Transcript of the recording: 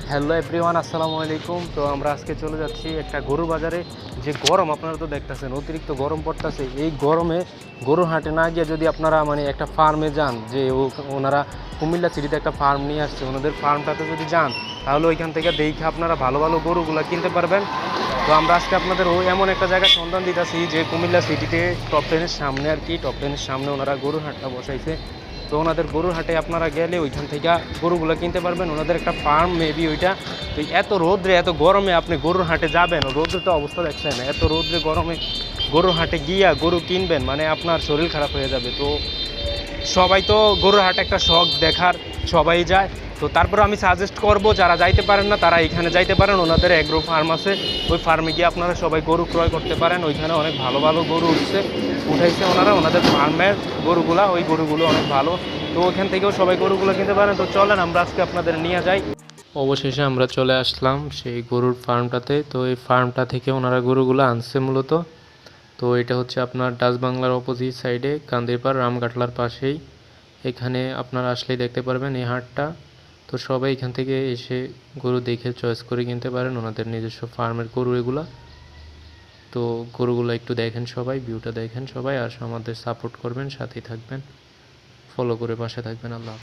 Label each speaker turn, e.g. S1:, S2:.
S1: Hello everyone, আসসালামু আলাইকুম। তো আমরা আজকে চলে যাচ্ছি একটা গরুর বাজারে। যে গরম আপনারা তো দেখতেছেন, অতিরিক্ত গরম পড়তেছে। এই গরমে গরুর হাটে না গিয়ে যদি আপনারা একটা ফার্মে যান, যে ওনারা কুমিল্লা সিটিতে একটা ফার্ম নিয়ে আসছে, ওনাদের ফার্মটাতে যদি যান তাহলে ওইখান থেকে দেখে আপনারা ভালো ভালো গরুগুলো কিনতে পারবেন। তো আমরা আজকে আপনাদের এমন একটা জায়গার সন্ধান দিতেছি যে কুমিল্লা সিটিতে টপ 10-এর সামনে টপ 10-এর সামনে ওনারা গরুর হাটটা বসাইছে। তো ওনাদের গরুর হাটে আপনারা গেলে ওইখান থেকে গরুগুলো কিনতে পারবেন। ওনাদের একটা ফার্ম মেবি ওইটা। তো এত রোদ্রে এত গরমে আপনি গরুর হাটে যাবেন, রোদ্রে তো অবস্থা দেখছেন, এত রোদ্রে গরমে গরুর হাটে গিয়া গরু কিনবেন মানে আপনার শরীর খারাপ হয়ে যাবে। তো সবাই তো গরুর হাটে একটা শখ দেখার, সবাই যায়। তো তারপরে আমি সাজেস্ট করব যারা যাইতে পারেন না তারা এখানে যাইতে পারেন। ওনাদের এগ্রো ফার্ম আছে, ওই ফার্মে গিয়ে আপনারা সবাই গরু ক্রয় করতে পারেন। ওইখানে অনেক ভালো ভালো গরু উঠাইছে ওনারা, ওনাদের ফার্মের গরুগুলা, ওই গরুগুলো অনেক ভালো। তো ওইখান থেকেও সবাই গরুগুলো কিনতে পারেন। তো চলেন আমরা আজকে আপনাদের নিয়ে যাই। অবশেষে আমরা চলে আসলাম সেই গরুর ফার্মটাতে। তো এই ফার্মটা থেকে ওনারা গরুগুলো আনছে মূলত। তো এটা হচ্ছে আপনার ডাচ বাংলার অপোজিট সাইডে, কান্দিরপাড় রামকাটলার পাশেই। এখানে আপনারা আসলেই দেখতে পারবেন এই হাটটা। তো সবাই এখান থেকে এসে গরু দেখে চয়েস করে কিনতে পারেন, ওনাদের নিজস্ব ফার্মের গরু এগুলা। তো গরুগুলো একটু দেখেন সবাই, ভিউটা দেখেন সবাই, আর আমাদের সাপোর্ট করবেন, সাথেই থাকবেন, ফলো করে পাশে থাকবেন। আল্লাহ।